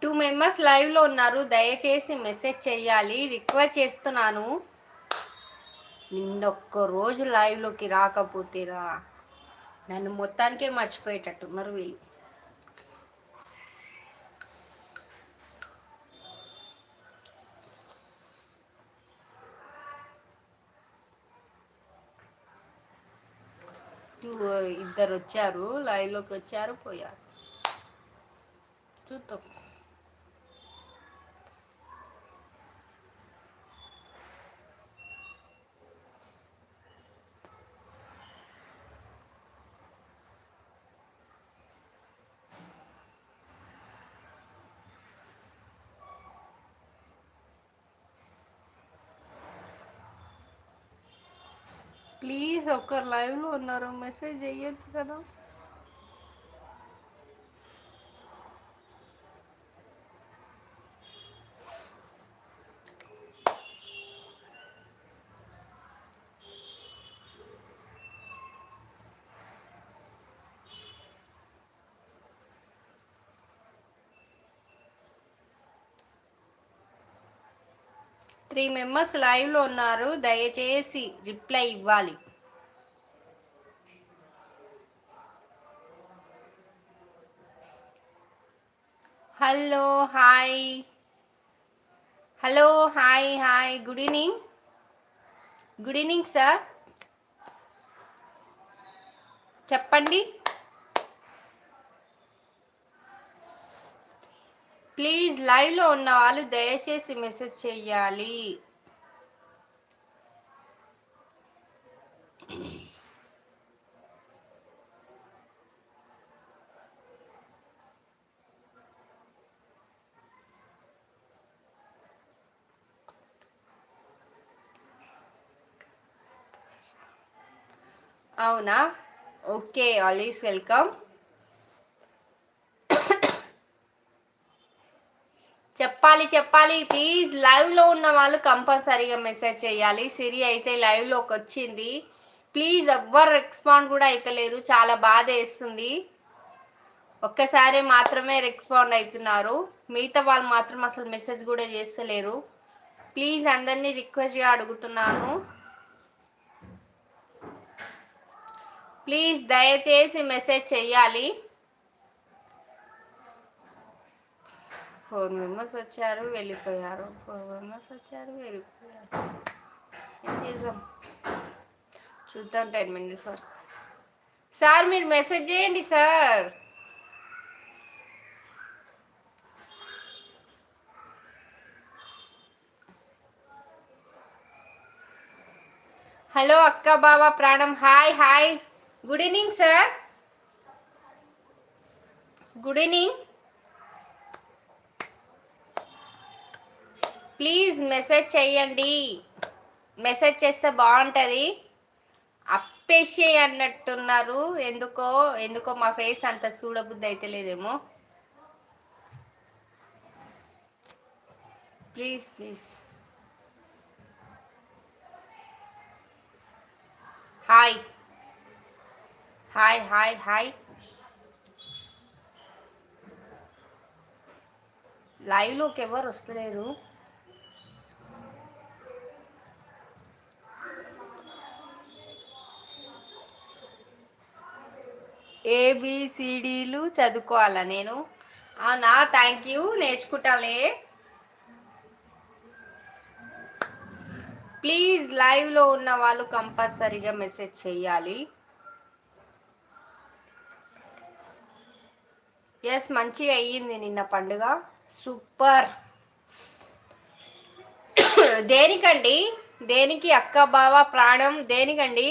2 members లైవ్లో ఉన్నారు, దయచేసి మెసేజ్ చేయాలి, రిక్వెస్ట్ చేస్తున్నాను. నిన్నొక్క రోజు లైవ్లోకి రాకపోతేరా నన్ను మొత్తానికే మర్చిపోయేటట్టున్నారు వీళ్ళు. ఇద్దరు వచ్చారు, లైవ్లోకి వచ్చారు, పోయారు. చూద్దాం. ప్లీజ్ ఒకరు లైవ్లో ఉన్నారు, మెసేజ్ చేయొచ్చు కదా. త్రీ మెంబర్స్ లైవ్లో ఉన్నారు, దయచేసి రిప్లై ఇవ్వాలి. Hello hi, hello hi hi, good evening, good evening sir, చెప్పండి. ప్లీజ్ లైవ్లో ఉన్న వాళ్ళు దయచేసి మెసేజ్ చేయాలి. అవునా, ఓకే, ఆల్వేస్ వెల్కమ్. చెప్పాలి చెప్పాలి, ప్లీజ్ లైవ్లో ఉన్న వాళ్ళు కంపల్సరీగా మెసేజ్ చేయాలి. సిరి అయితే లైవ్లోకి వచ్చింది, ప్లీజ్ ఎవ్వరు రెస్పాండ్ కూడా అయితలేరు, చాలా బాధ వేస్తుంది. ఒక్కసారి మాత్రమే రెస్పాండ్ అవుతున్నారు, మిగతా వాళ్ళు మాత్రం అసలు మెసేజ్ కూడా చేస్తలేరు. ప్లీజ్ అందరినీ రిక్వెస్ట్గా అడుగుతున్నాను, ప్లీజ్ దయచేసి మెసేజ్ చెయ్యాలి. 4 మెంబర్స్ వచ్చారు, వెళ్ళిపోయారు. 4 మెంబర్స్ వచ్చారు, వెళ్ళిపోయారు. ఏం చేద్దాం, చూద్దాం 10 మినిట్స్ వరకు. సార్ మీరు మెసేజ్ చేయండి సార్. హలో అక్క బాబా ప్రాణం, hi hi, good evening sir, good evening. Please message చెయ్యండి, మెసేజ్ చేస్తే బాగుంటుంది. అప్పేసి అన్నట్టున్నారు, ఎందుకో ఎందుకో మా ఫేస్ అంత చూడబుద్ధి అయితే లేదేమో. Please please. Hi hi hi hi, లైవ్లోకి ఎవరు వస్తలేరు. ఏబిసిడీలు చదువుకోవాలా నేను? అవునా, థ్యాంక్ యూ, నేర్చుకుంటాలే. ప్లీజ్ లైవ్లో ఉన్న వాళ్ళు కంపల్సరీగా మెసేజ్ చేయాలి. ఎస్, మంచిగా అయ్యింది నిన్న పండుగ, సూపర్. దేనికండి, దేనికి అక్క బావ ప్రాణం, దేనికండి?